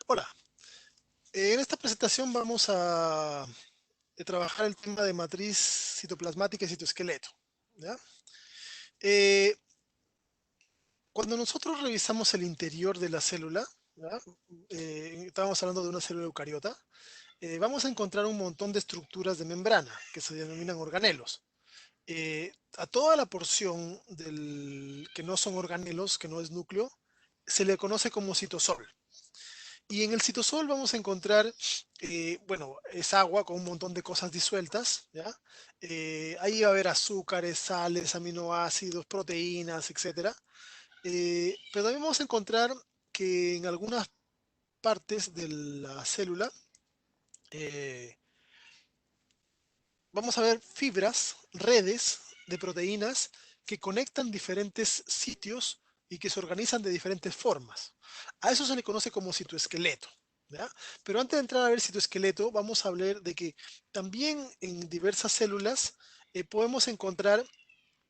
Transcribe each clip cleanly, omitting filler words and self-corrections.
Hola, en esta presentación vamos a trabajar el tema de matriz citoplasmática y citoesqueleto. ¿Ya? Eh, Cuando nosotros revisamos el interior de la célula, ¿ya? Estábamos hablando de una célula eucariota, vamos a encontrar un montón de estructuras de membrana que se denominan organelos. A toda la porción que no son organelos, que no es núcleo, se le conoce como citosol. Y en el citosol vamos a encontrar, bueno, es agua con un montón de cosas disueltas, ¿ya? Ahí va a haber azúcares, sales, aminoácidos, proteínas, etcétera. Pero también vamos a encontrar que en algunas partes de la célula eh, vamos a ver fibras, redes de proteínas que conectan diferentes sitios y que se organizan de diferentes formas. A eso se le conoce como citoesqueleto. ¿Ya? Pero antes de entrar a ver citoesqueleto, vamos a hablar de que también en diversas células podemos encontrar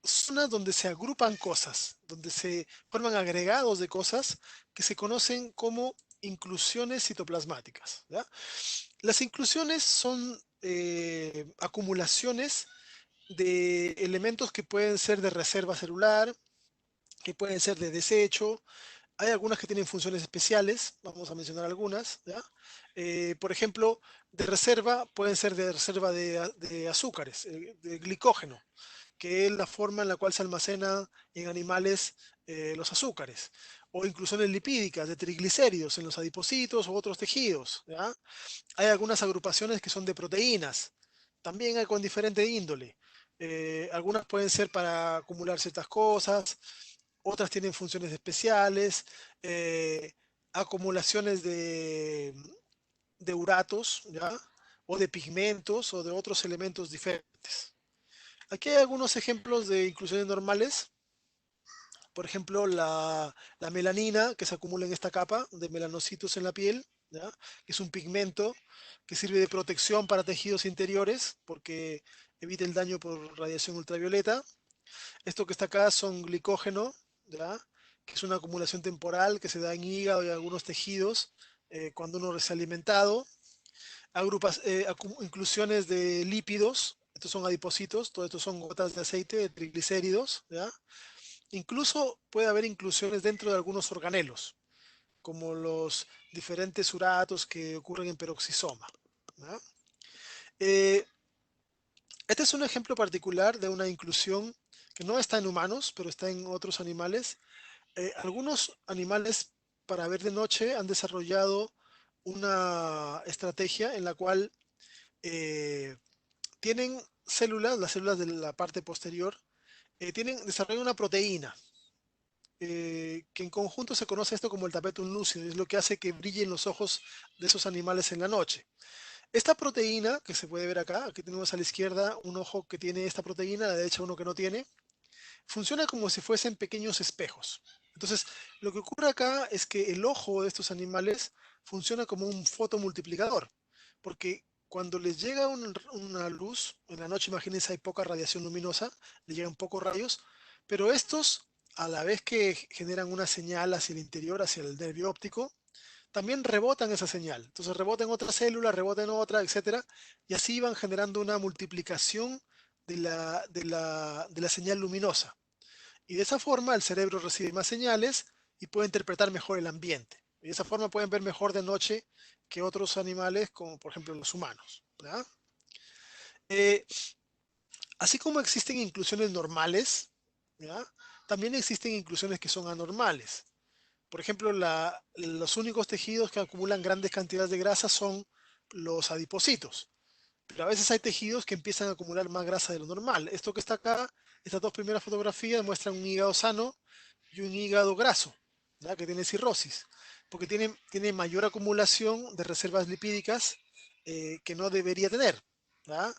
zonas donde se agrupan cosas, donde se forman agregados de cosas que se conocen como inclusiones citoplasmáticas. ¿Ya? Las inclusiones son acumulaciones de elementos que pueden ser de reserva celular, que pueden ser de desecho. Hay algunas que tienen funciones especiales, vamos a mencionar algunas. ¿Ya? Por ejemplo, de reserva pueden ser de reserva de azúcares, de glicógeno, que es la forma en la cual se almacena en animales los azúcares, o inclusiones lipídicas de triglicéridos en los adipocitos u otros tejidos. ¿Ya? Hay algunas agrupaciones que son de proteínas, también hay con diferente índole. Algunas pueden ser para acumular ciertas cosas, otras tienen funciones especiales, eh, acumulaciones de uratos, ¿ya? O de pigmentos o de otros elementos diferentes. Aquí hay algunos ejemplos de inclusiones normales. Por ejemplo, la melanina que se acumula en esta capa de melanocitos en la piel, ¿ya? Que es un pigmento que sirve de protección para tejidos interiores porque evita el daño por radiación ultravioleta. Esto que está acá son glicógeno, ¿ya? Que es una acumulación temporal que se da en hígado y algunos tejidos cuando uno es alimentado. Inclusiones de lípidos, estos son adipocitos, todo esto son gotas de aceite, de triglicéridos, ¿ya? Incluso puede haber inclusiones dentro de algunos organelos, como los diferentes uratos que ocurren en peroxisoma, ¿ya? Eh, este es un ejemplo particular de una inclusión que no está en humanos, pero está en otros animales. Algunos animales para ver de noche han desarrollado una estrategia en la cual eh, tienen células, las células de la parte posterior, desarrollan una proteína que en conjunto se conoce esto como el tapetum lucidum, es lo que hace que brillen los ojos de esos animales en la noche. Esta proteína, que se puede ver acá, aquí tenemos a la izquierda un ojo que tiene esta proteína, a la derecha uno que no tiene, funciona como si fuesen pequeños espejos. Entonces, lo que ocurre acá es que el ojo de estos animales funciona como un fotomultiplicador, porque cuando les llega una luz, en la noche imagínense hay poca radiación luminosa, le llegan pocos rayos, pero estos, a la vez que generan una señal hacia el interior, hacia el nervio óptico, también rebotan esa señal. Entonces rebota en otra célula, rebota en otra, etcétera, y así van generando una multiplicación de la señal luminosa. Y de esa forma el cerebro recibe más señales y puede interpretar mejor el ambiente. Y de esa forma pueden ver mejor de noche que otros animales, como por ejemplo los humanos. ¿Ya? Eh, Así como existen inclusiones normales, ¿ya? También existen inclusiones que son anormales. Por ejemplo, los únicos tejidos que acumulan grandes cantidades de grasa son los adipocitos. Pero a veces hay tejidos que empiezan a acumular más grasa de lo normal. Esto que está acá, estas dos primeras fotografías muestran un hígado sano y un hígado graso, ¿ya? Que tiene cirrosis, porque tiene mayor acumulación de reservas lipídicas que no debería tener. ¿Ya?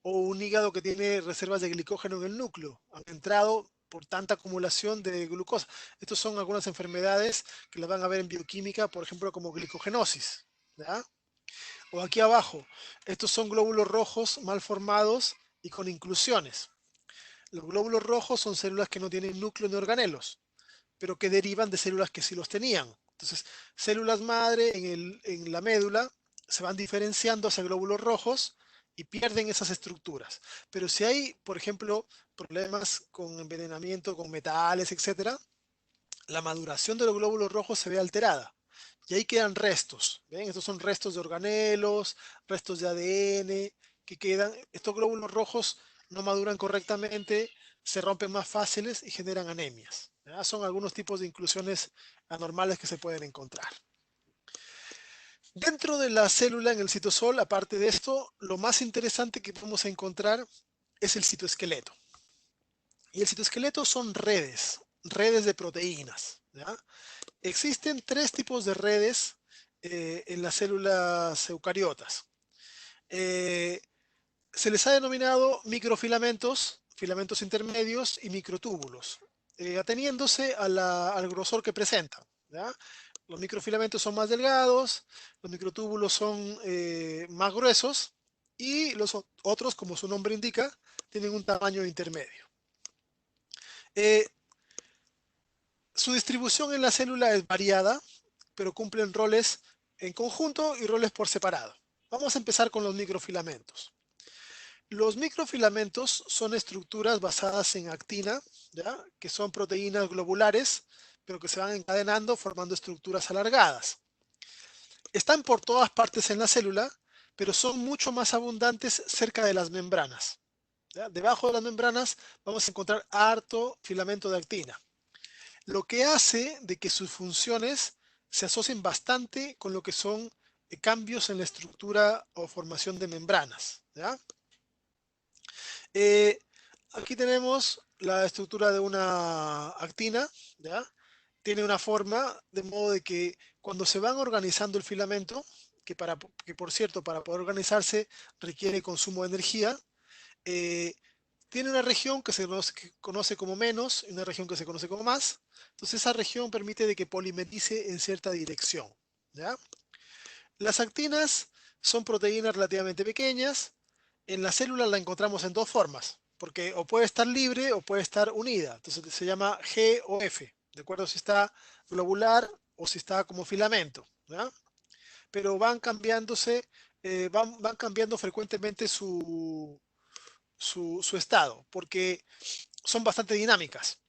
O un hígado que tiene reservas de glicógeno en el núcleo, han entrado por tanta acumulación de glucosa. Estas son algunas enfermedades que las van a ver en bioquímica, por ejemplo, como glicogenosis. ¿Ya? O aquí abajo, estos son glóbulos rojos mal formados y con inclusiones. Los glóbulos rojos son células que no tienen núcleo ni organelos, pero que derivan de células que sí los tenían. Entonces, células madre en la médula se van diferenciando hacia glóbulos rojos y pierden esas estructuras. Pero si hay, por ejemplo, problemas con envenenamiento, con metales, etcétera, la maduración de los glóbulos rojos se ve alterada. Y ahí quedan restos. ¿Ven? Estos son restos de organelos, restos de ADN que quedan. Estos glóbulos rojos no maduran correctamente, se rompen más fáciles y generan anemias. ¿Ya? Son algunos tipos de inclusiones anormales que se pueden encontrar. Dentro de la célula en el citosol, aparte de esto, lo más interesante que podemos encontrar es el citoesqueleto. Y el citoesqueleto son redes de proteínas. ¿Ya? Existen tres tipos de redes en las células eucariotas. Eh, Se les ha denominado microfilamentos, filamentos intermedios y microtúbulos, ateniéndose al grosor que presentan. ¿Ya? Los microfilamentos son más delgados, los microtúbulos son más gruesos y los otros, como su nombre indica, tienen un tamaño intermedio. Eh, Su distribución en la célula es variada, pero cumplen roles en conjunto y roles por separado. Vamos a empezar con los microfilamentos. Los microfilamentos son estructuras basadas en actina, ¿ya? Que son proteínas globulares, pero que se van encadenando formando estructuras alargadas. Están por todas partes en la célula, pero son mucho más abundantes cerca de las membranas. ¿Ya? Debajo de las membranas vamos a encontrar harto filamento de actina, lo que hace de que sus funciones se asocien bastante con lo que son cambios en la estructura o formación de membranas. ¿Ya? Eh, Aquí tenemos la estructura de una actina, ¿ya? Tiene una forma de modo de que cuando se van organizando el filamento, que por cierto, para poder organizarse requiere consumo de energía, eh, tiene una región que conoce como menos y una región que se conoce como más. Entonces esa región permite de que polimerice en cierta dirección. ¿Ya? Las actinas son proteínas relativamente pequeñas. En la célula la encontramos en dos formas, porque o puede estar libre o puede estar unida. Entonces se llama G o F, de acuerdo si está globular o si está como filamento. ¿Ya? Pero van cambiándose, van cambiando frecuentemente su estado, porque son bastante dinámicas.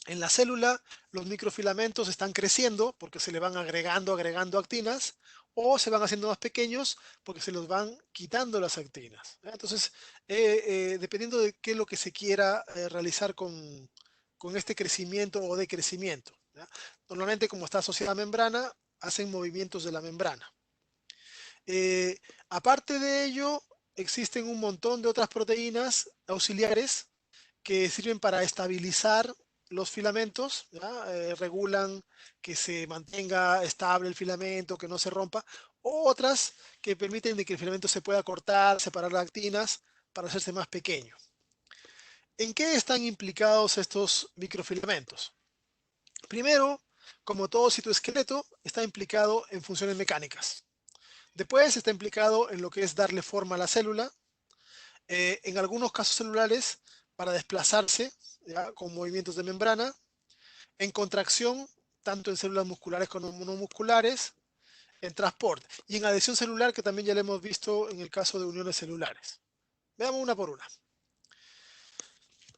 En la célula, los microfilamentos están creciendo porque se le van agregando actinas, o se van haciendo más pequeños porque se los van quitando las actinas. ¿Ya? Entonces, dependiendo de qué es lo que se quiera realizar con este crecimiento o decrecimiento. ¿Ya? Normalmente, como está asociada a membrana, hacen movimientos de la membrana. Eh, Aparte de ello, existen un montón de otras proteínas auxiliares que sirven para estabilizar los filamentos, ¿ya? Regulan que se mantenga estable el filamento, que no se rompa, o otras que permiten de que el filamento se pueda cortar, separar las actinas para hacerse más pequeño. ¿En qué están implicados estos microfilamentos? Primero, como todo citoesqueleto, está implicado en funciones mecánicas. Después está implicado en lo que es darle forma a la célula, en algunos casos celulares para desplazarse, ¿ya? Con movimientos de membrana, en contracción, tanto en células musculares como no musculares, en transporte y en adhesión celular, que también ya lo hemos visto en el caso de uniones celulares. Veamos una por una.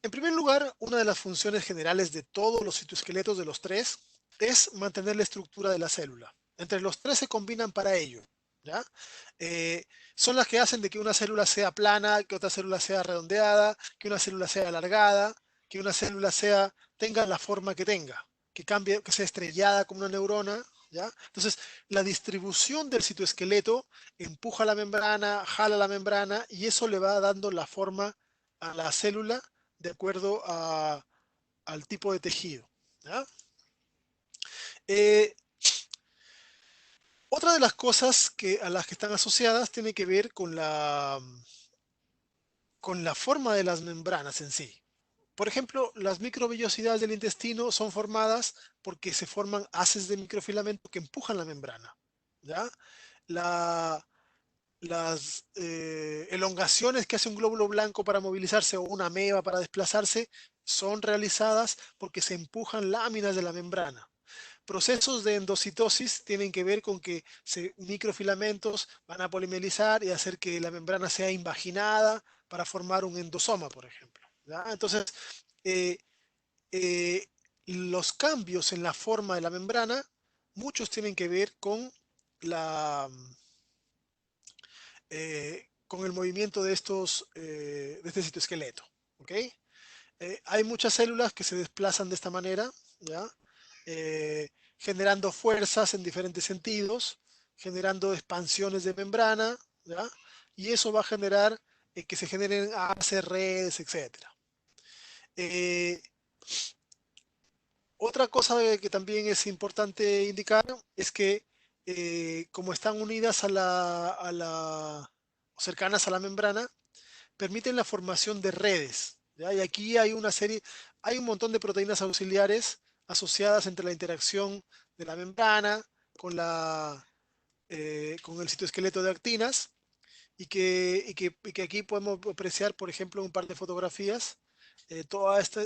En primer lugar, una de las funciones generales de todos los citoesqueletos de los tres es mantener la estructura de la célula. Entre los tres se combinan para ello. ¿Ya? Son las que hacen de que una célula sea plana, que otra célula sea redondeada, que una célula sea alargada, que una célula tenga la forma que tenga, que cambie, que sea estrellada como una neurona. ¿Ya? Entonces, la distribución del citoesqueleto empuja la membrana, jala la membrana y eso le va dando la forma a la célula de acuerdo al tipo de tejido. ¿Ya? Eh, Otra de las cosas a las que están asociadas tiene que ver con la forma de las membranas en sí. Por ejemplo, las microvellosidades del intestino son formadas porque se forman haces de microfilamento que empujan la membrana. ¿Ya? La, las elongaciones que hace un glóbulo blanco para movilizarse o una ameba para desplazarse son realizadas porque se empujan láminas de la membrana. procesos de endocitosis tienen que ver con que microfilamentos van a polimerizar y hacer que la membrana sea invaginada para formar un endosoma, por ejemplo, ¿ya? Entonces, eh, eh, los cambios en la forma de la membrana, muchos tienen que ver con el movimiento de este citoesqueleto. ¿Ok? Hay muchas células que se desplazan de esta manera, ¿ya? Eh, generando fuerzas en diferentes sentidos, generando expansiones de membrana, ¿ya? Y eso va a generar que se generen haces, redes, etc. Eh, Otra cosa que también es importante indicar es que como están unidas o cercanas a la membrana, permiten la formación de redes, ¿ya? Y aquí hay un montón de proteínas auxiliares asociadas entre la interacción de la membrana con, con el citoesqueleto de actinas y que aquí podemos apreciar, por ejemplo, un par de fotografías.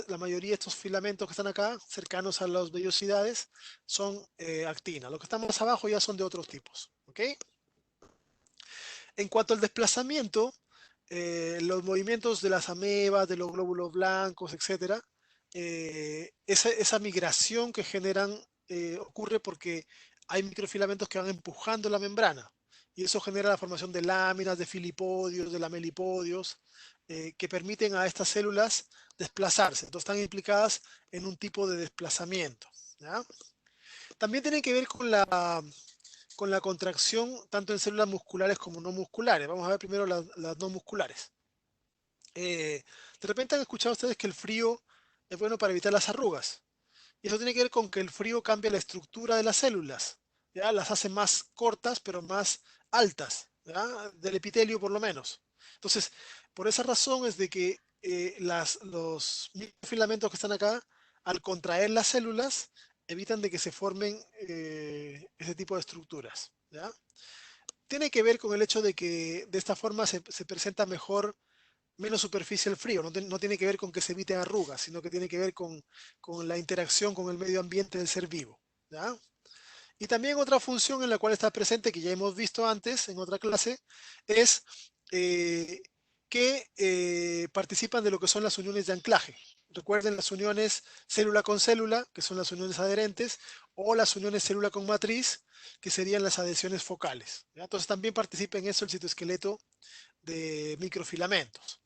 La mayoría de estos filamentos que están acá, cercanos a las vellosidades, son actina. Los que están más abajo ya son de otros tipos. ¿Ok? En cuanto al desplazamiento, los movimientos de las amebas, de los glóbulos blancos, etcétera, esa migración que generan ocurre porque hay microfilamentos que van empujando la membrana y eso genera la formación de láminas, de filipodios, de lamelipodios, que permiten a estas células desplazarse. Entonces están implicadas en un tipo de desplazamiento, ¿ya? También tienen que ver con la contracción tanto en células musculares como no musculares. Vamos a ver primero las no musculares. De repente han escuchado ustedes que el frío es bueno para evitar las arrugas. Y eso tiene que ver con que el frío cambia la estructura de las células, ¿ya? Las hace más cortas, pero más altas, ¿ya? Del epitelio por lo menos. Entonces, por esa razón es de que los microfilamentos que están acá, al contraer las células, evitan de que se formen ese tipo de estructuras, ¿ya? Tiene que ver con el hecho de que de esta forma se presenta mejor, menos superficie el frío. No tiene que ver con que se eviten arrugas, sino que tiene que ver con la interacción con el medio ambiente del ser vivo, ¿ya? Y también otra función en la cual está presente, que ya hemos visto antes en otra clase, es eh, que participan de lo que son las uniones de anclaje. Recuerden las uniones célula con célula, que son las uniones adherentes, o las uniones célula con matriz, que serían las adhesiones focales, ¿ya? Entonces también participa en eso el citoesqueleto de microfilamentos.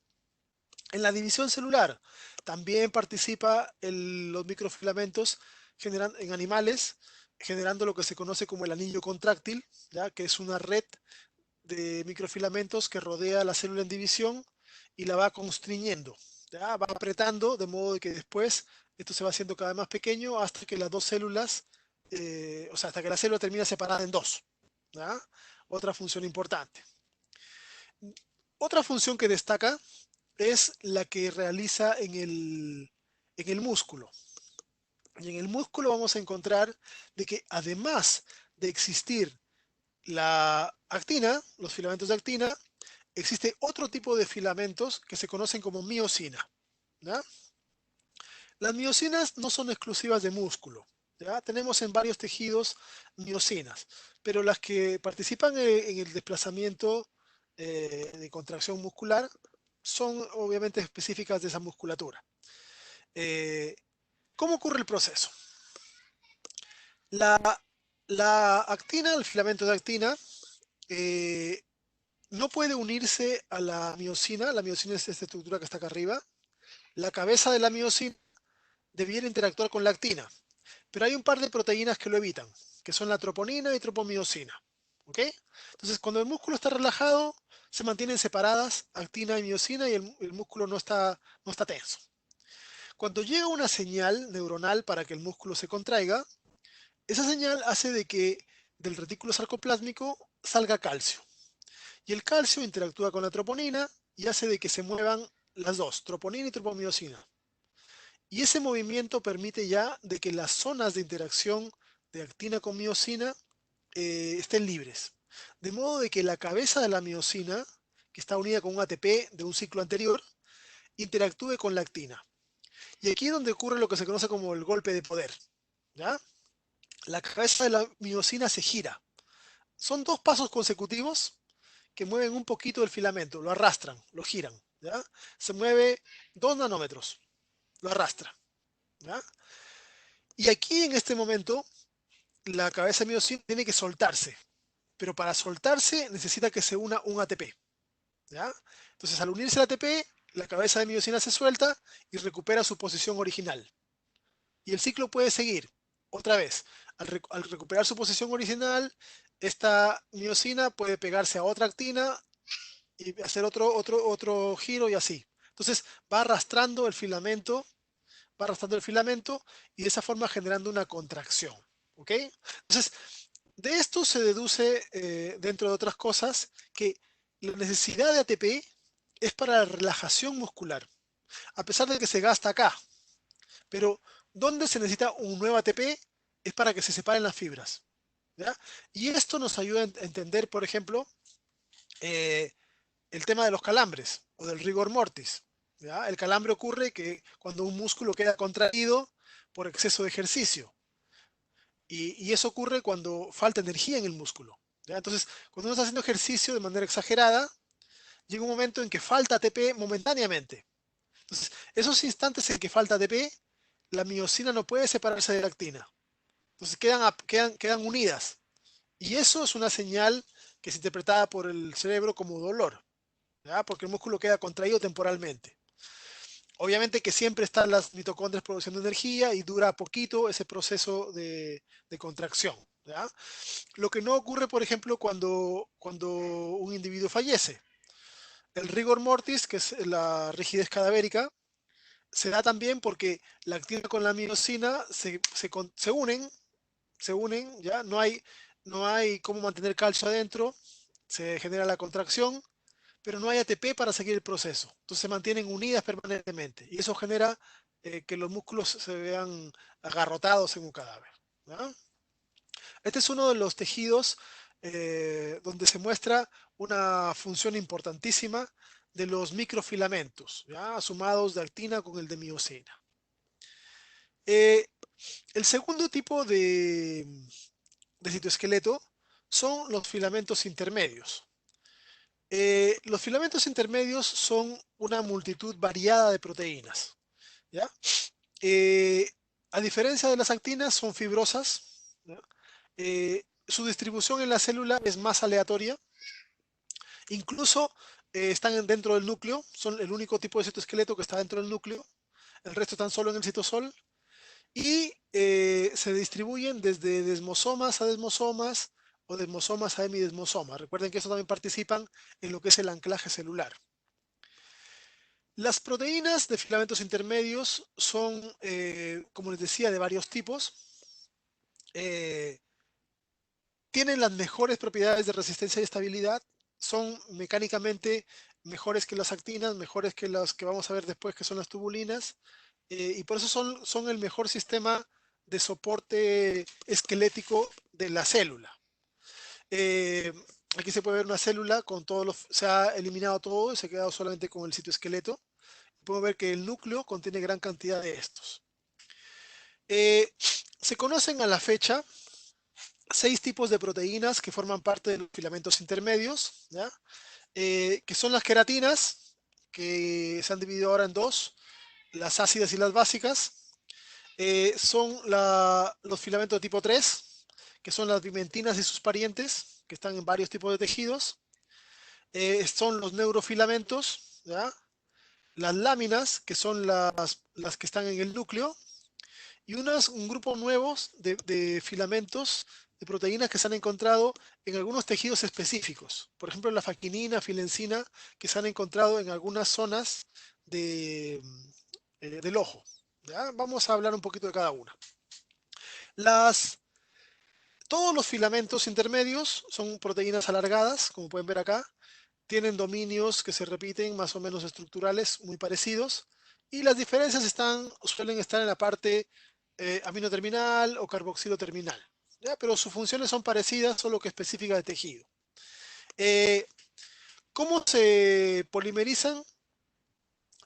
En la división celular también participa los microfilamentos en animales, generando lo que se conoce como el anillo contráctil, ¿ya? Que es una red de microfilamentos que rodea la célula en división y la va constriñendo, ¿ya? Va apretando de modo que después esto se va haciendo cada vez más pequeño hasta que las dos células, o sea, hasta que la célula termina separada en dos, ¿ya? Otra función importante. Otra función que destaca es la que realiza en el músculo. Y en el músculo vamos a encontrar de que además de existir la actina, los filamentos de actina, existe otro tipo de filamentos que se conocen como miosina, ¿ya? Las miosinas no son exclusivas de músculo, ¿ya? Tenemos en varios tejidos miosinas, pero las que participan en el desplazamiento de contracción muscular son obviamente específicas de esa musculatura. Eh, ¿Cómo ocurre el proceso? La, la actina, el filamento de actina, eh, no puede unirse a la miosina es esta estructura que está acá arriba. La cabeza de la miosina debiera interactuar con la actina, pero hay un par de proteínas que lo evitan, que son la troponina y tropomiosina. ¿Ok? Entonces, cuando el músculo está relajado, se mantienen separadas actina y miosina y el músculo no está tenso. Cuando llega una señal neuronal para que el músculo se contraiga, esa señal hace de que del retículo sarcoplásmico salga calcio. Y el calcio interactúa con la troponina y hace de que se muevan las dos, troponina y tropomiosina. Y ese movimiento permite ya de que las zonas de interacción de actina con miosina estén libres. De modo de que la cabeza de la miosina, que está unida con un ATP de un ciclo anterior, interactúe con la actina. Y aquí es donde ocurre lo que se conoce como el golpe de poder, ¿ya? la cabeza de la miosina se gira. Son dos pasos consecutivos que mueven un poquito el filamento, lo arrastran, lo giran, ¿ya? Se mueve 2 nanómetros, lo arrastra, ¿ya? Y aquí en este momento la cabeza de miosina tiene que soltarse, pero para soltarse necesita que se una un ATP, ¿ya? Entonces al unirse el ATP, la cabeza de miosina se suelta y recupera su posición original. Y el ciclo puede seguir. Otra vez, al recuperar su posición original, esta miosina puede pegarse a otra actina y hacer otro giro y así. Entonces va arrastrando el filamento y de esa forma generando una contracción. ¿Ok? Entonces, de esto se deduce, dentro de otras cosas, que la necesidad de ATP es para la relajación muscular, a pesar de que se gasta acá. Pero donde se necesita un nuevo ATP es para que se separen las fibras. ¿Ya? Y esto nos ayuda a entender, por ejemplo, eh, el tema de los calambres o del rigor mortis. ¿Ya? El calambre ocurre que cuando un músculo queda contraído por exceso de ejercicio. Y eso ocurre cuando falta energía en el músculo. ¿Ya? Entonces, cuando uno está haciendo ejercicio de manera exagerada, llega un momento en que falta ATP momentáneamente. Entonces, esos instantes en que falta ATP, la miosina no puede separarse de la actina. Entonces quedan unidas. Y eso es una señal que es interpretada por el cerebro como dolor, ¿ya? Porque el músculo queda contraído temporalmente. Obviamente que siempre están las mitocondrias produciendo energía y dura poquito ese proceso de contracción, ¿ya? Lo que no ocurre, por ejemplo, cuando un individuo fallece. El rigor mortis, que es la rigidez cadavérica, se da también porque la actina con la miosina se unen, ya no hay cómo mantener calcio adentro, se genera la contracción, pero no hay ATP para seguir el proceso. Entonces se mantienen unidas permanentemente y eso genera que los músculos se vean agarrotados en un cadáver, ¿ya? Este es uno de los tejidos donde se muestra una función importantísima de los microfilamentos, ¿ya? Sumados de actina con el de miosina. Eh, el segundo tipo de citoesqueleto son los filamentos intermedios. Los filamentos intermedios son una multitud variada de proteínas, ¿ya? Eh, a diferencia de las actinas, son fibrosas, ¿ya? Su distribución en la célula es más aleatoria, incluso están dentro del núcleo, son el único tipo de citoesqueleto que está dentro del núcleo, el resto están solo en el citosol, y se distribuyen desde desmosomas a desmosomas o desmosomas a hemidesmosomas. Recuerden que eso también participan en lo que es el anclaje celular. Las proteínas de filamentos intermedios son, como les decía, de varios tipos. Eh, Tienen las mejores propiedades de resistencia y estabilidad. Son mecánicamente mejores que las actinas, mejores que las que vamos a ver después, que son las tubulinas. Y por eso son el mejor sistema de soporte esquelético de la célula. Eh, Aquí se puede ver una célula con todos los, se ha eliminado todo y se ha quedado solamente con el citoesqueleto. Podemos ver que el núcleo contiene gran cantidad de estos. Se conocen a la fecha 6 tipos de proteínas que forman parte de los filamentos intermedios, ¿ya? Que son las queratinas, que se han dividido ahora en dos, las ácidas y las básicas. Son los filamentos de tipo 3, que son las pigmentinas y sus parientes, que están en varios tipos de tejidos. Son los neurofilamentos, ¿ya? Las láminas, que son las que están en el núcleo, y un grupo nuevos de filamentos de proteínas que se han encontrado en algunos tejidos específicos. Por ejemplo, la faquinina, filencina, que se han encontrado en algunas zonas del ojo. ¿Ya? Vamos a hablar un poquito de cada una. Las, todos los filamentos intermedios son proteínas alargadas, como pueden ver acá. Tienen dominios que se repiten, más o menos estructurales, muy parecidos. Y las diferencias suelen estar en la parte amino terminal o carboxilo terminal. ¿Ya? Pero sus funciones son parecidas, solo que específicas de tejido. ¿Cómo se polimerizan?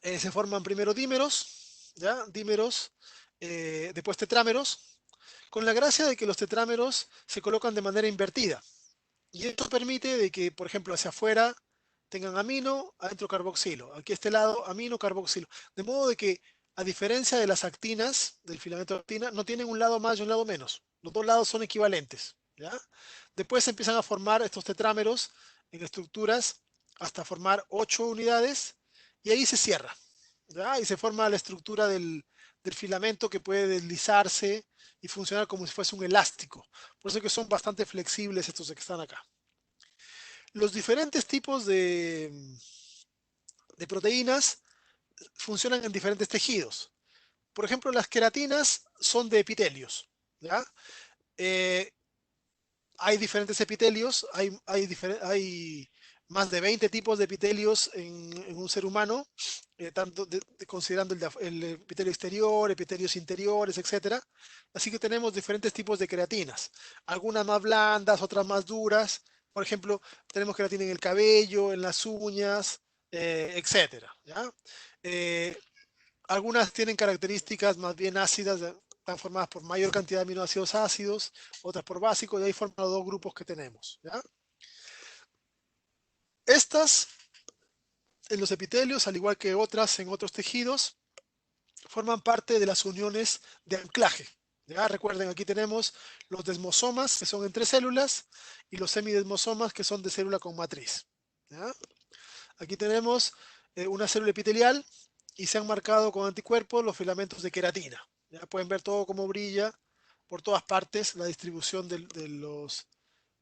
Se forman primero dímeros, ¿ya? Dímeros, después tetrámeros, con la gracia de que los tetrámeros se colocan de manera invertida. Y esto permite de que, por ejemplo, hacia afuera tengan amino, adentro carboxilo. Aquí a este lado, amino, carboxilo. De modo de que, a diferencia de las actinas, del filamento de actina, no tienen un lado más y un lado menos. Los dos lados son equivalentes. ¿Ya? Después se empiezan a formar estos tetrámeros en estructuras hasta formar 8 unidades y ahí se cierra. ¿Ya? Y se forma la estructura del filamento que puede deslizarse y funcionar como si fuese un elástico. Por eso que son bastante flexibles estos que están acá. Los diferentes tipos de proteínas funcionan en diferentes tejidos. Por ejemplo, las queratinas son de epitelios. ¿Ya? Eh, hay diferentes epitelios, hay más de 20 tipos de epitelios en un ser humano, tanto considerando el epitelio exterior, epitelios interiores, etcétera. Así que tenemos diferentes tipos de queratinas, algunas más blandas, otras más duras. Por ejemplo, tenemos queratina en el cabello, en las uñas, etcétera. ¿Ya? Eh, Algunas tienen características más bien ácidas, están formadas por mayor cantidad de aminoácidos ácidos, otras por básicos, y ahí forman los dos grupos que tenemos. ¿Ya? Estas, en los epitelios, al igual que otras en otros tejidos, forman parte de las uniones de anclaje. ¿Ya? Recuerden, aquí tenemos los desmosomas, que son entre células, y los semidesmosomas, que son de célula con matriz. ¿Ya? Aquí tenemos una célula epitelial y se han marcado con anticuerpos los filamentos de queratina. Ya pueden ver todo cómo brilla por todas partes la distribución de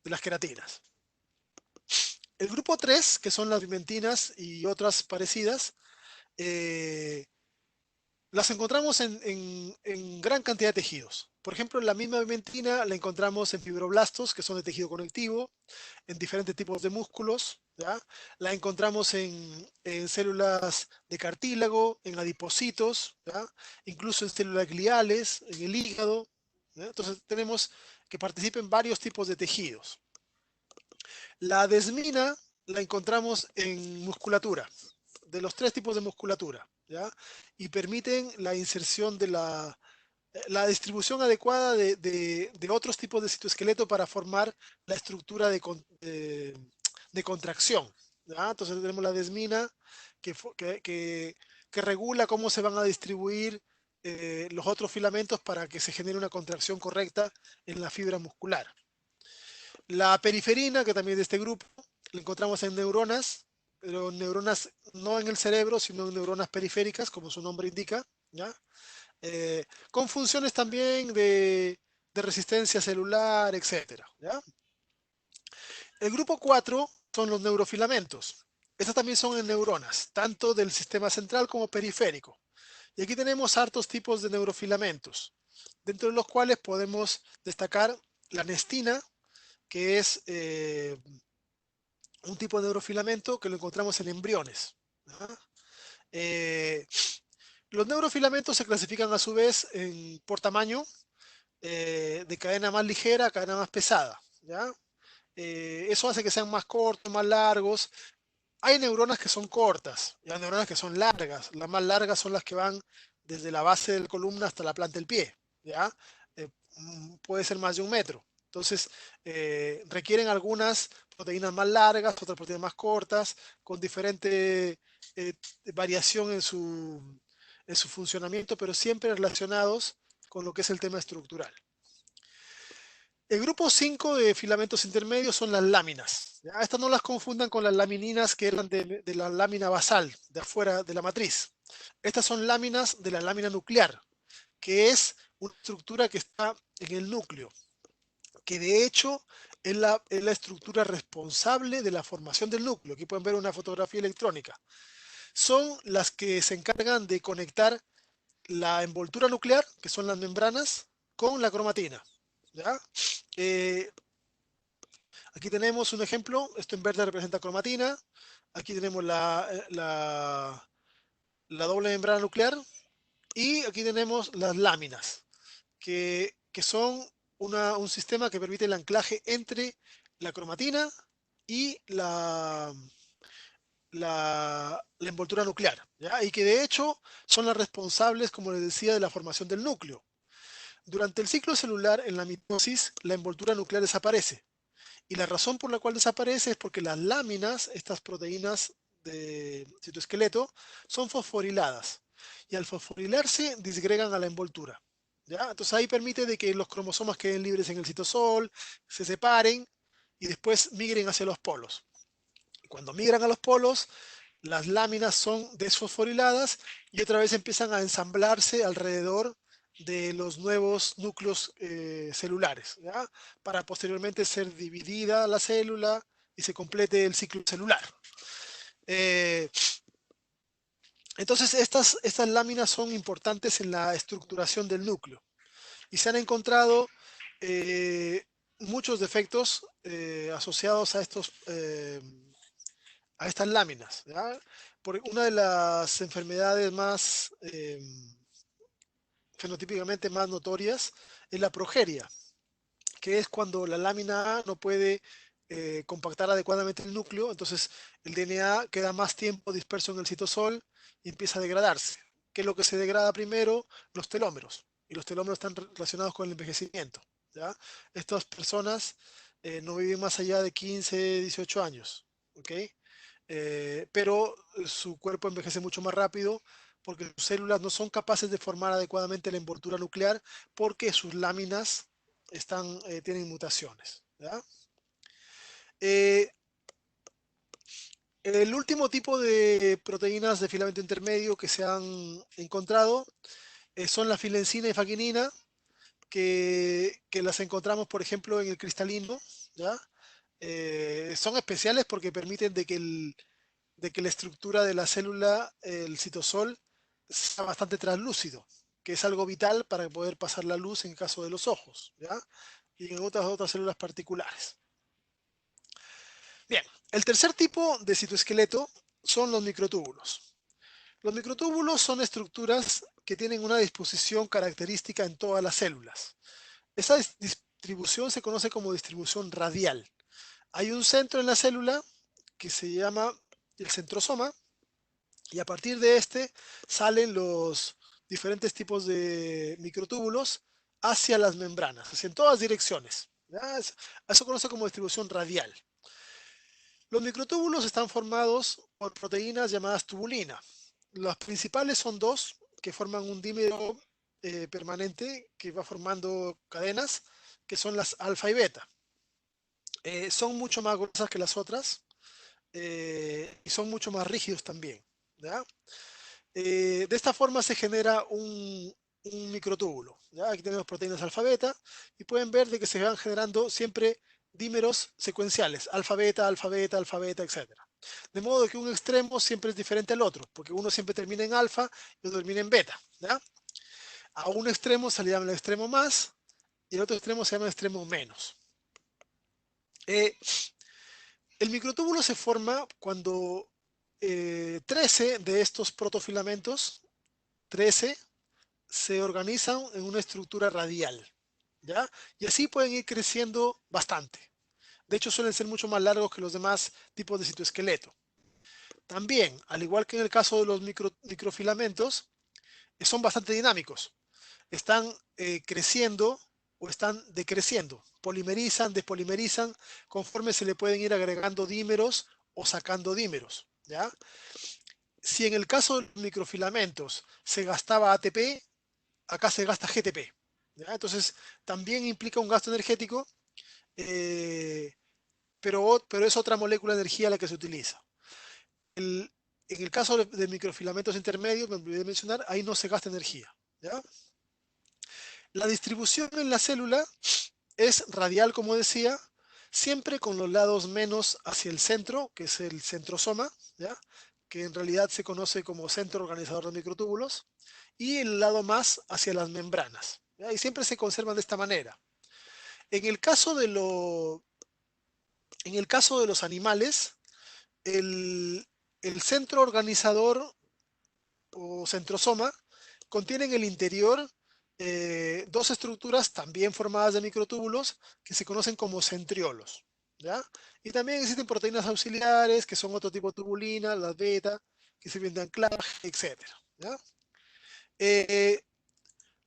las queratinas. El grupo 3, que son las pigmentinas y otras parecidas, eh, las encontramos en gran cantidad de tejidos. Por ejemplo, la misma pigmentina la encontramos en fibroblastos, que son de tejido conectivo, en diferentes tipos de músculos. ¿Ya? La encontramos en células de cartílago, en adipocitos, ¿ya? Incluso en células gliales, en el hígado. ¿Ya? Entonces tenemos que participa en varios tipos de tejidos. La desmina la encontramos en musculatura, de los tres tipos de musculatura, ¿ya? Y permiten la inserción de la distribución adecuada de otros tipos de citoesqueleto para formar la estructura de contracción. ¿Ya? Entonces tenemos la desmina que regula cómo se van a distribuir los otros filamentos para que se genere una contracción correcta en la fibra muscular. La periferina, que también es de este grupo, la encontramos en neuronas, pero neuronas no en el cerebro, sino en neuronas periféricas, como su nombre indica, ¿ya? Con funciones también de resistencia celular, etcétera, ¿ya? El grupo 4 son los neurofilamentos. Estas también son en neuronas, tanto del sistema central como periférico. Y aquí tenemos hartos tipos de neurofilamentos, dentro de los cuales podemos destacar la nestina, que es un tipo de neurofilamento que lo encontramos en embriones. ¿Ya? Eh, los neurofilamentos se clasifican a su vez por tamaño, de cadena más ligera a cadena más pesada. ¿Ya? Eso hace que sean más cortos, más largos. Hay neuronas que son cortas y hay neuronas que son largas. Las más largas son las que van desde la base de la columna hasta la planta del pie. ¿Ya? Puede ser más de 1 metro. Entonces, requieren algunas proteínas más largas, otras proteínas más cortas, con diferente eh, variación en su funcionamiento, pero siempre relacionados con lo que es el tema estructural. El grupo 5 de filamentos intermedios son las láminas. ¿Ya? Estas no las confundan con las lamininas que eran de la lámina basal, de afuera de la matriz. Estas son láminas de la lámina nuclear, que es una estructura que está en el núcleo, que de hecho es la estructura responsable de la formación del núcleo. Aquí pueden ver una fotografía electrónica. Son las que se encargan de conectar la envoltura nuclear, que son las membranas, con la cromatina. ¿Ya? Eh, Aquí tenemos un ejemplo, esto en verde representa cromatina, aquí tenemos la doble membrana nuclear y aquí tenemos las láminas, que son un sistema que permite el anclaje entre la cromatina y la envoltura nuclear, ¿ya? Y que de hecho son las responsables, como les decía, de la formación del núcleo. Durante el ciclo celular, en la mitosis, la envoltura nuclear desaparece. Y la razón por la cual desaparece es porque las láminas, estas proteínas de citoesqueleto, son fosforiladas. Y al fosforilarse, disgregan a la envoltura. ¿Ya? Entonces ahí permite de que los cromosomas queden libres en el citosol, se separen y después migren hacia los polos. Cuando migran a los polos, las láminas son desfosforiladas y otra vez empiezan a ensamblarse alrededor de los nuevos núcleos celulares, ¿ya? Para posteriormente ser dividida la célula y se complete el ciclo celular. Eh, entonces, estas láminas son importantes en la estructuración del núcleo y se han encontrado eh, muchos defectos asociados a estas láminas, ¿ya? Por una de las enfermedades más fenotípicamente más notorias es la progeria, que es cuando la lámina A no puede compactar adecuadamente el núcleo, entonces el DNA queda más tiempo disperso en el citosol y empieza a degradarse. ¿Qué es lo que se degrada primero? Los telómeros. Y los telómeros están relacionados con el envejecimiento, ¿ya? Estas personas no viven más allá de 15, 18 años, ¿ok? Pero su cuerpo envejece mucho más rápido porque sus células no son capaces de formar adecuadamente la envoltura nuclear porque sus láminas tienen mutaciones, ¿ya? Eh, el último tipo de proteínas de filamento intermedio que se han encontrado son la filencina y faquinina, que las encontramos, por ejemplo, en el cristalino, ¿ya? Son especiales porque permiten de que la estructura de la célula, el citosol, sea bastante translúcido, que es algo vital para poder pasar la luz en caso de los ojos, ¿ya? Y en otras células particulares. Bien, el tercer tipo de citoesqueleto son los microtúbulos. Los microtúbulos son estructuras que tienen una disposición característica en todas las células. Esa distribución se conoce como distribución radial. Hay un centro en la célula que se llama el centrosoma, y a partir de este salen los diferentes tipos de microtúbulos hacia las membranas, hacia en todas direcciones. ¿Ya? Eso conoce como distribución radial. Los microtúbulos están formados por proteínas llamadas tubulina. Las principales son dos que forman un dímero permanente que va formando cadenas, que son las alfa y beta. Son mucho más gruesas que las otras y son mucho más rígidos también. ¿Ya? De esta forma se genera un microtúbulo. ¿Ya? Aquí tenemos proteínas alfa beta y pueden ver de que se van generando siempre dímeros secuenciales, alfa beta, alfa beta, alfa beta, etc. De modo que un extremo siempre es diferente al otro, porque uno siempre termina en alfa y otro termina en beta. ¿Ya? A un extremo se le llama el extremo más y el otro extremo se llama el extremo menos. El microtúbulo se forma cuando 13 de estos protofilamentos, 13, se organizan en una estructura radial, ¿ya? Y así pueden ir creciendo bastante. De hecho, suelen ser mucho más largos que los demás tipos de citoesqueleto. También, al igual que en el caso de los microfilamentos, son bastante dinámicos. Están creciendo o están decreciendo. Polimerizan, despolimerizan, conforme se le pueden ir agregando dímeros o sacando dímeros, ¿ya? Si en el caso de los microfilamentos se gastaba ATP, acá se gasta GTP. ¿Ya? Entonces, también implica un gasto energético, eh, pero es otra molécula de energía la que se utiliza. En el caso de microfilamentos intermedios, me olvidé de mencionar, ahí no se gasta energía. ¿Ya? La distribución en la célula es radial, como decía, siempre con los lados menos hacia el centro, que es el centrosoma, ¿ya? Que en realidad se conoce como centro organizador de microtúbulos, y el lado más hacia las membranas. ¿Ya? Y siempre se conservan de esta manera. En el caso en el caso de los animales, el, el centro organizador o centrosoma contiene en el interior dos estructuras también formadas de microtúbulos que se conocen como centriolos. ¿Ya? Y también existen proteínas auxiliares que son otro tipo de tubulina, las beta, que sirven de anclaje, etc. ¿Ya? Eh,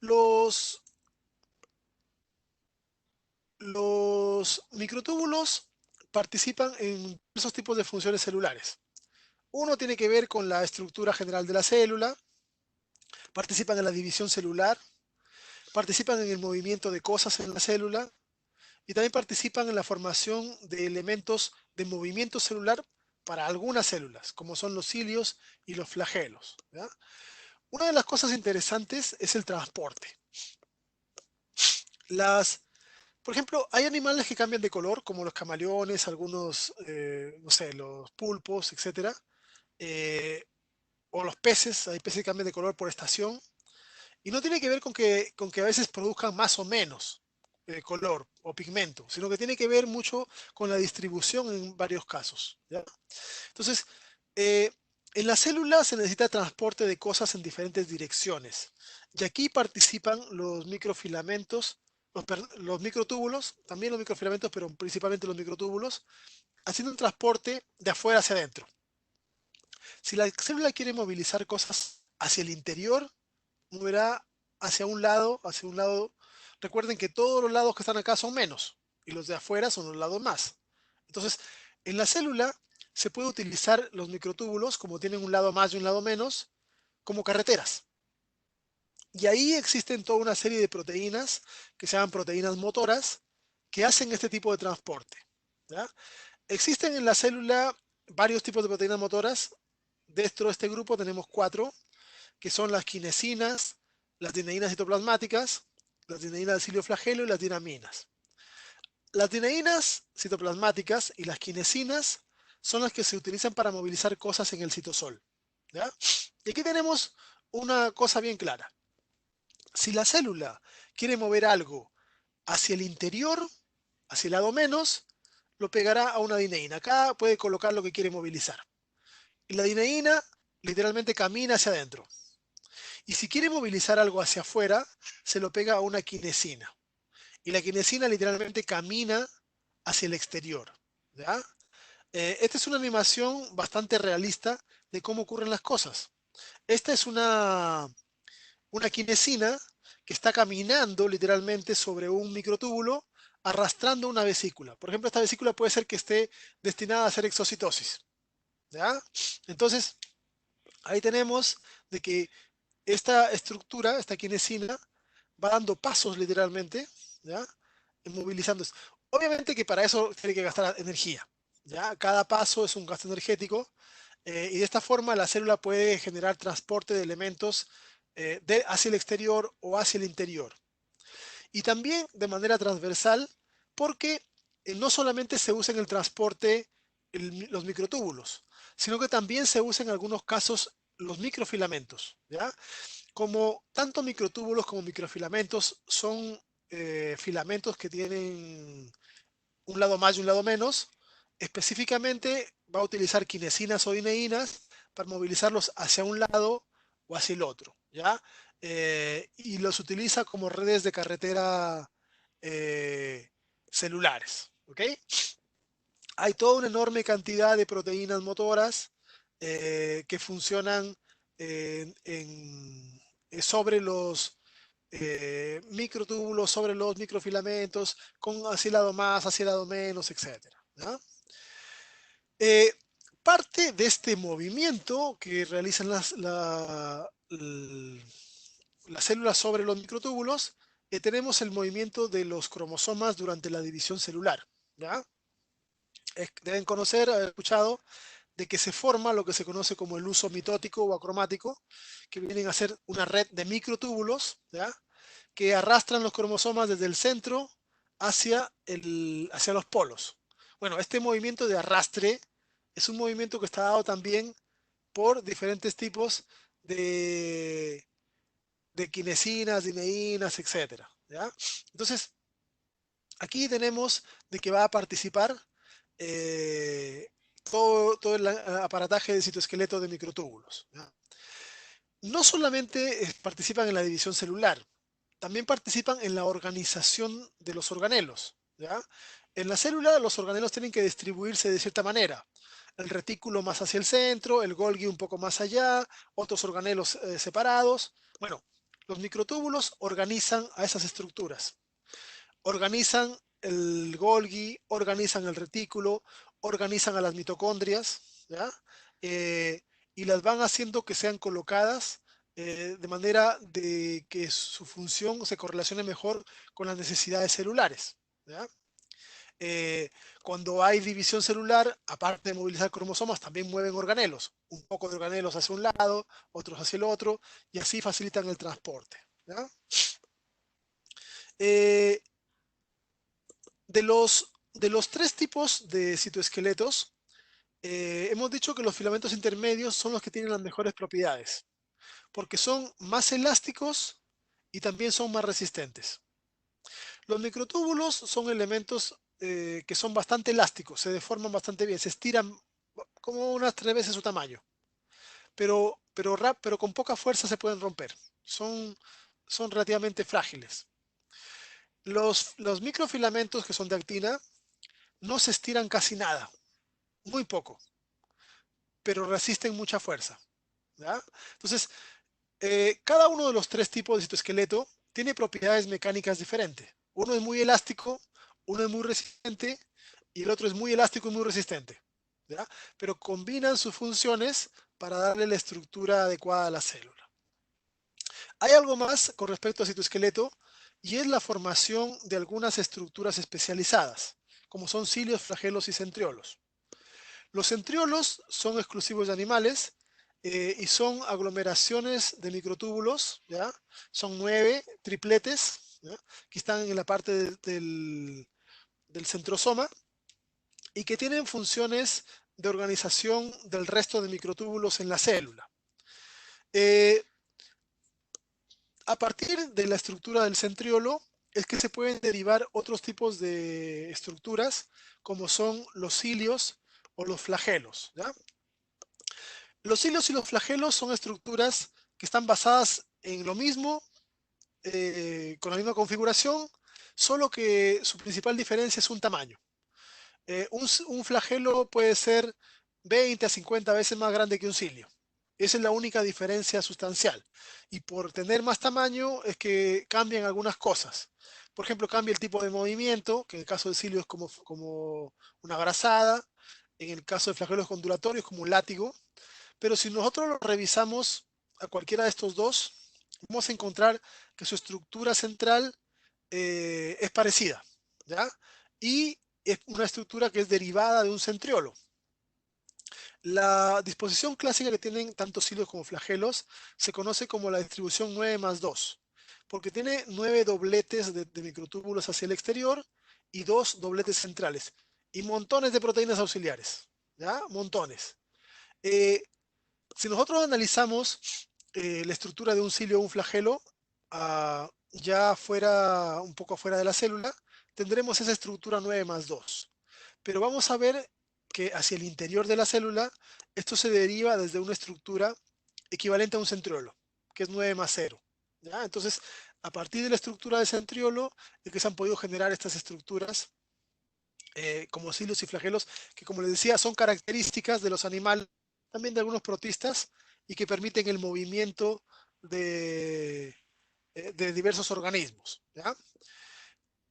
los Los microtúbulos participan en esos tipos de funciones celulares. Uno tiene que ver con la estructura general de la célula, participan en la división celular, participan en el movimiento de cosas en la célula y también participan en la formación de elementos de movimiento celular para algunas células, como son los cilios y los flagelos, ¿ya? Una de las cosas interesantes es el transporte. Las, por ejemplo, hay animales que cambian de color, como los camaleones, algunos, no sé, los pulpos, etcétera, eh, o los peces, hay peces que cambian de color por estación. Y no tiene que ver con que a veces produzcan más o menos color o pigmento, sino que tiene que ver mucho con la distribución en varios casos, ¿ya? Entonces, eh, en la célula se necesita transporte de cosas en diferentes direcciones. Y aquí participan los microfilamentos, los microtúbulos, también los microfilamentos, pero principalmente los microtúbulos, haciendo un transporte de afuera hacia adentro. Si la célula quiere movilizar cosas hacia el interior, moverá hacia un lado. Recuerden que todos los lados que están acá son menos y los de afuera son los lados más. Entonces, en la célula se puede utilizar los microtúbulos, como tienen un lado más y un lado menos, como carreteras. Y ahí existen toda una serie de proteínas que se llaman proteínas motoras que hacen este tipo de transporte, ¿ya? Existen en la célula varios tipos de proteínas motoras. Dentro de este grupo tenemos cuatro, que son las quinesinas, las dineínas citoplasmáticas, las dineínas del cilioflagelo y las dinaminas. Las dineínas citoplasmáticas y las quinesinas son las que se utilizan para movilizar cosas en el citosol, ¿ya? Y aquí tenemos una cosa bien clara. Si la célula quiere mover algo hacia el interior, hacia el lado menos, lo pegará a una dineína. Acá puede colocar lo que quiere movilizar. Y la dineína literalmente camina hacia adentro. Y si quiere movilizar algo hacia afuera, se lo pega a una quinesina. Y la quinesina literalmente camina hacia el exterior, ¿ya? Esta es una animación bastante realista de cómo ocurren las cosas. Esta es una quinesina que está caminando literalmente sobre un microtúbulo arrastrando una vesícula. Por ejemplo, esta vesícula puede ser que esté destinada a hacer exocitosis, ¿ya? Entonces, ahí tenemos de que esta estructura, esta quinesina, va dando pasos literalmente, ¿ya? Movilizándose. Obviamente que para eso tiene que gastar energía, ¿ya? Cada paso es un gasto energético y de esta forma la célula puede generar transporte de elementos hacia el exterior o hacia el interior. Y también de manera transversal porque no solamente se usa en el transporte los microtúbulos, sino que también se usa en algunos casos los microfilamentos, ¿ya? Como tanto microtúbulos como microfilamentos son filamentos que tienen un lado más y un lado menos, específicamente va a utilizar quinesinas o dineínas para movilizarlos hacia un lado o hacia el otro, ¿ya? Y los utiliza como redes de carretera eh, celulares, ¿ok? Hay toda una enorme cantidad de proteínas motoras que funcionan sobre los microtúbulos, sobre los microfilamentos, con hacia el lado más, hacia el lado menos, etcétera, ¿ya? Eh, Parte de este movimiento que realizan las células sobre los microtúbulos, tenemos el movimiento de los cromosomas durante la división celular, ¿ya? Deben conocer, haber escuchado, de que se forma lo que se conoce como el uso mitótico o acromático, que vienen a ser una red de microtúbulos, ¿ya? Que arrastran los cromosomas desde el centro hacia los polos. Bueno, este movimiento de arrastre es un movimiento que está dado también por diferentes tipos de, de quinesinas, dineínas, etcétera, ¿ya? Entonces, aquí tenemos de que va a participar eh, todo el aparataje de citoesqueleto de microtúbulos, ¿ya? No solamente participan en la división celular, también participan en la organización de los organelos, ¿ya? En la célula los organelos tienen que distribuirse de cierta manera. El retículo más hacia el centro, el Golgi un poco más allá, otros organelos separados. Bueno, los microtúbulos organizan a esas estructuras. Organizan el Golgi, organizan el retículo, organizan a las mitocondrias, ¿ya? Eh, y las van haciendo que sean colocadas de manera de que su función se correlacione mejor con las necesidades celulares, ¿ya? Eh, Cuando hay división celular, aparte de movilizar cromosomas, también mueven organelos. Un poco de organelos hacia un lado, otros hacia el otro, y así facilitan el transporte, ¿ya? Eh, de los tres tipos de citoesqueletos, hemos dicho que los filamentos intermedios son los que tienen las mejores propiedades, porque son más elásticos y también son más resistentes. Los microtúbulos son elementos que son bastante elásticos, se deforman bastante bien, se estiran como unas 3 veces su tamaño, pero con poca fuerza se pueden romper. Son relativamente frágiles. Los microfilamentos que son de actina no se estiran casi nada, muy poco, pero resisten mucha fuerza, ¿ya? Entonces, cada uno de los tres tipos de citoesqueleto tiene propiedades mecánicas diferentes. Uno es muy elástico, uno es muy resistente y el otro es muy elástico y muy resistente, ¿ya? Pero combinan sus funciones para darle la estructura adecuada a la célula. Hay algo más con respecto al citoesqueleto y es la formación de algunas estructuras especializadas, como son cilios, flagelos y centriolos. Los centriolos son exclusivos de animales y son aglomeraciones de microtúbulos, ¿ya? Son 9 tripletes, ¿ya? Que están en la parte del centrosoma y que tienen funciones de organización del resto de microtúbulos en la célula. Eh, a partir de la estructura del centriolo es que se pueden derivar otros tipos de estructuras como son los cilios o los flagelos, ¿ya? Los hilos y los flagelos son estructuras que están basadas en lo mismo, con la misma configuración, solo que su principal diferencia es un tamaño. Un flagelo puede ser 20 a 50 veces más grande que un cilio. Esa es la única diferencia sustancial. Y por tener más tamaño es que cambian algunas cosas. Por ejemplo, cambia el tipo de movimiento, que en el caso del cilio es como una brazada, en el caso del flagelo es ondulatorio, es como un látigo. Pero si nosotros lo revisamos a cualquiera de estos dos, vamos a encontrar que su estructura central es parecida, ¿ya? Y es una estructura que es derivada de un centriolo. La disposición clásica que tienen tanto cilios como flagelos se conoce como la distribución 9 más 2, porque tiene 9 dobletes de microtúbulos hacia el exterior y 2 dobletes centrales y montones de proteínas auxiliares, ¿ya? Montones. Eh, si nosotros analizamos la estructura de un cilio o un flagelo, ya fuera, un poco afuera de la célula, tendremos esa estructura 9 más 2. Pero vamos a ver que hacia el interior de la célula, esto se deriva desde una estructura equivalente a un centriolo, que es 9 más 0. ¿Ya? Entonces, a partir de la estructura de centriolo, es que se han podido generar estas estructuras como cilios y flagelos, que como les decía, son características de los animales, también de algunos protistas, y que permiten el movimiento de diversos organismos, ¿ya?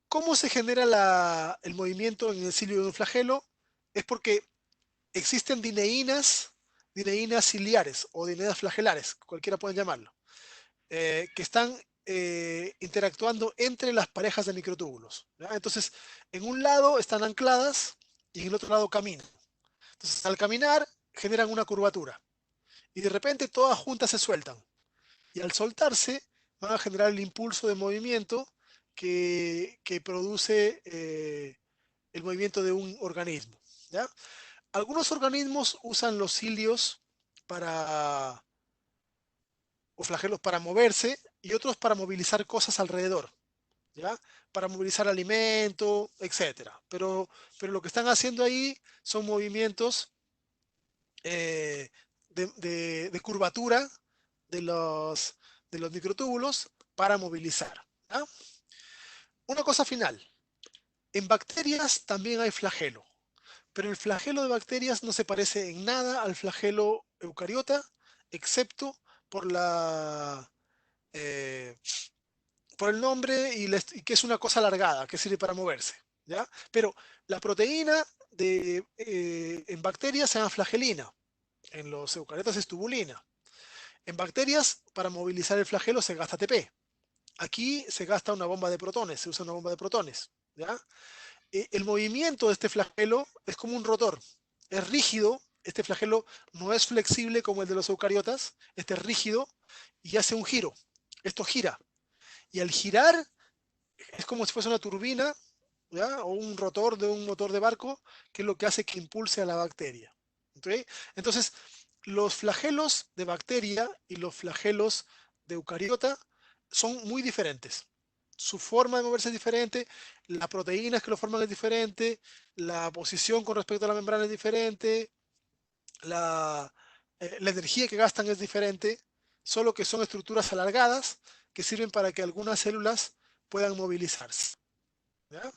¿Cómo se genera el movimiento en el cilio de un flagelo? Es porque existen dineínas ciliares o dineínas flagelares, cualquiera pueden llamarlo, que están interactuando entre las parejas de microtúbulos, ¿ya? Entonces, en un lado están ancladas y en el otro lado caminan. Entonces, al caminar, generan una curvatura y de repente todas juntas se sueltan. Y al soltarse, van a generar el impulso de movimiento que produce el movimiento de un organismo, ¿ya? Algunos organismos usan los cilios para, o flagelos para moverse y otros para movilizar cosas alrededor, ¿ya? Para movilizar alimento, etcétera. Pero lo que están haciendo ahí son movimientos de curvatura de los microtúbulos para movilizar, ¿ya? Una cosa final. En bacterias también hay flagelo, pero el flagelo de bacterias no se parece en nada al flagelo eucariota, excepto por eh, por el nombre y que es una cosa alargada que sirve para moverse, ¿ya? Pero la proteína en bacterias se llama flagelina, en los eucariotas es tubulina. En bacterias, para movilizar el flagelo se gasta ATP. Aquí se gasta una bomba de protones, se usa una bomba de protones, ¿ya? El movimiento de este flagelo es como un rotor, es rígido, este flagelo no es flexible como el de los eucariotas, este es rígido y hace un giro, esto gira, y al girar es como si fuese una turbina, ¿ya? O un rotor de un motor de barco, que es lo que hace que impulse a la bacteria. ¿Okay? Entonces, los flagelos de bacteria y los flagelos de eucariota son muy diferentes. Su forma de moverse es diferente, las proteínas que lo forman es diferente, la posición con respecto a la membrana es diferente, la energía que gastan es diferente, solo que son estructuras alargadas que sirven para que algunas células puedan movilizarse. ¿Ya?